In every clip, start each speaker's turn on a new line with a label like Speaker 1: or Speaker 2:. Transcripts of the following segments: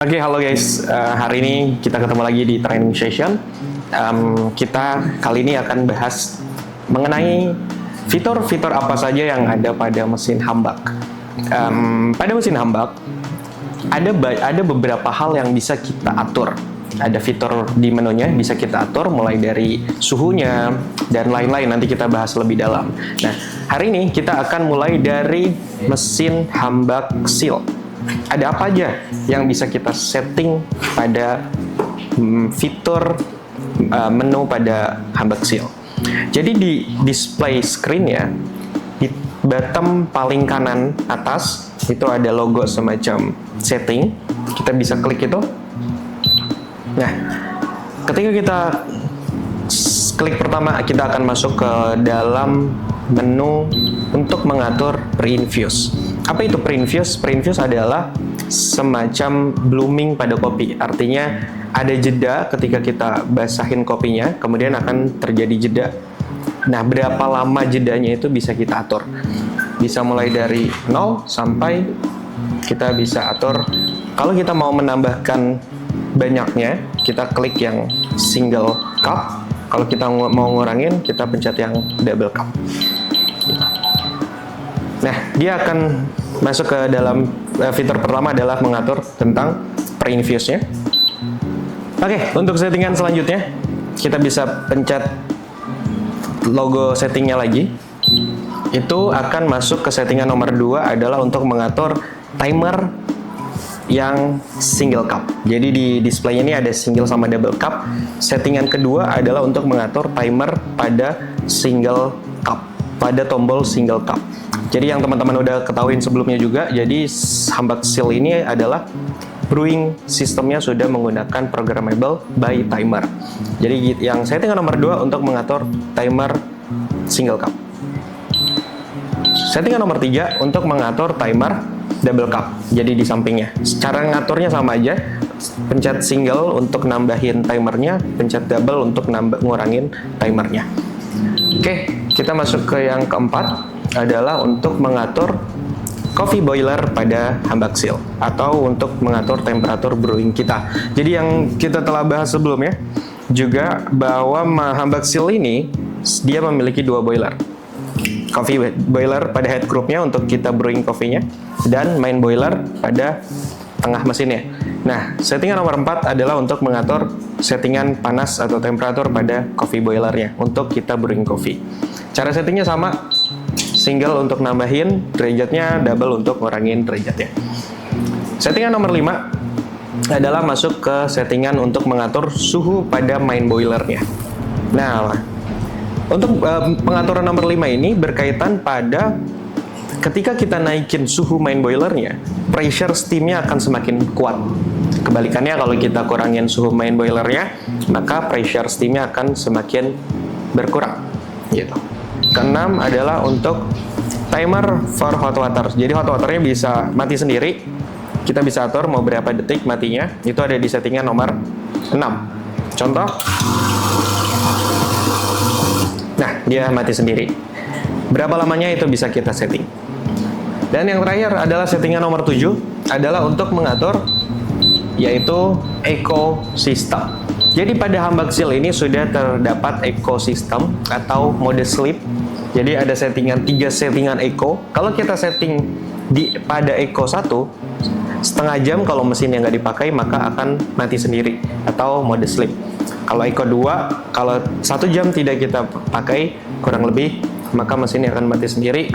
Speaker 1: Oke, halo guys. Hari ini kita ketemu lagi di training session. Kita kali ini akan bahas mengenai fitur-fitur apa saja yang ada pada mesin hambak. Pada mesin hambak ada beberapa hal yang bisa kita atur. Ada fitur di menunya bisa kita atur, mulai dari suhunya dan lain-lain. Nanti kita bahas lebih dalam. Nah, hari ini kita akan mulai dari mesin hambak seal. Ada apa aja yang bisa kita setting pada fitur menu pada hambak seal. Jadi di display screen ya, di bottom paling kanan atas itu ada logo semacam setting. Kita bisa klik itu. Nah, ketika kita klik pertama, kita akan masuk ke dalam menu untuk mengatur pre-infuse. Apa itu pre-infuse? Pre-infuse adalah semacam blooming pada kopi. Artinya ada jeda ketika kita basahin kopinya, kemudian akan terjadi jeda. Nah, berapa lama jedanya itu bisa kita atur. Bisa mulai dari 0 sampai kita bisa atur. Kalau kita mau menambahkan banyaknya, kita klik yang single cup. Kalau kita mau ngurangin, kita pencet yang double cup. Nah, dia akan masuk ke dalam fitur pertama adalah mengatur tentang pre-infuse-nya. Oke, untuk settingan selanjutnya, kita bisa pencet logo settingnya lagi. Itu akan masuk ke settingan nomor 2 adalah untuk mengatur timer yang single cup. Jadi di display ini ada single sama double cup. Settingan kedua adalah untuk mengatur timer pada single cup, pada tombol single cup. Jadi yang teman-teman udah ketahuin sebelumnya juga, jadi hambak seal ini adalah brewing sistemnya sudah menggunakan programmable by timer. Jadi yang settingan nomor 2 untuk mengatur timer single cup. Settingan nomor 3 untuk mengatur timer double cup. Jadi di sampingnya. Cara ngaturnya sama aja. Pencet single untuk nambahin timernya, pencet double untuk ngurangin timernya. Oke, kita masuk ke yang keempat adalah untuk mengatur coffee boiler pada hambak seal atau untuk mengatur temperatur brewing kita. Jadi yang kita telah bahas sebelumnya juga bahwa hambak seal ini dia memiliki 2 boiler. Coffee boiler pada head groupnya untuk kita brewing coffee-nya dan main boiler pada tengah mesinnya. Nah, settingan nomor 4 adalah untuk mengatur settingan panas atau temperatur pada coffee boilernya untuk kita brewing coffee. Cara settingnya sama, single untuk nambahin derajatnya, double untuk ngurangin derajatnya. Settingan nomor 5 adalah masuk ke settingan untuk mengatur suhu pada main boilernya. Nah, untuk pengaturan nomor 5 ini berkaitan pada ketika kita naikin suhu main boilernya, pressure steamnya akan semakin kuat. Kebalikannya kalau kita kurangin suhu main boilernya, maka pressure steamnya akan semakin berkurang. Gitu. Keenam adalah untuk timer for hot water. Jadi hot waternya bisa mati sendiri. Kita bisa atur mau berapa detik matinya. Itu ada di settingan nomor 6. Contoh. Nah, dia mati sendiri. Berapa lamanya itu bisa kita setting. Dan yang terakhir adalah settingan nomor 7 adalah untuk mengatur yaitu ekosistem. Jadi pada hambak seal ini sudah terdapat ekosistem atau mode sleep. Jadi ada settingan 3 settingan eco. Kalau kita setting pada eco 1, setengah jam kalau mesinnya nggak dipakai maka akan mati sendiri atau mode sleep. Kalau eco 2, kalau 1 jam tidak kita pakai kurang lebih maka mesinnya akan mati sendiri.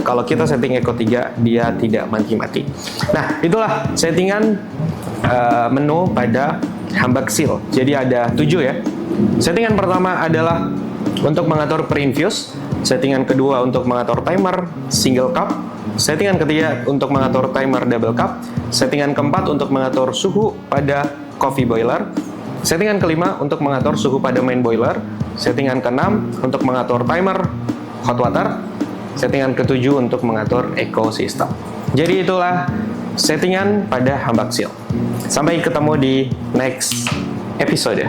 Speaker 1: Kalau kita setting eco 3 dia tidak mati-mati. Nah, itulah settingan menu pada hambak seal. Jadi ada 7 ya. Settingan pertama adalah untuk mengatur pre-infuse. Settingan kedua untuk mengatur timer single cup. Settingan ketiga untuk mengatur timer double cup. Settingan keempat untuk mengatur suhu pada coffee boiler. Settingan kelima untuk mengatur suhu pada main boiler. Settingan keenam untuk mengatur timer hot water. Settingan ketujuh untuk mengatur ekosistem. Jadi itulah settingan pada hambak seal. Sampai ketemu di next episode.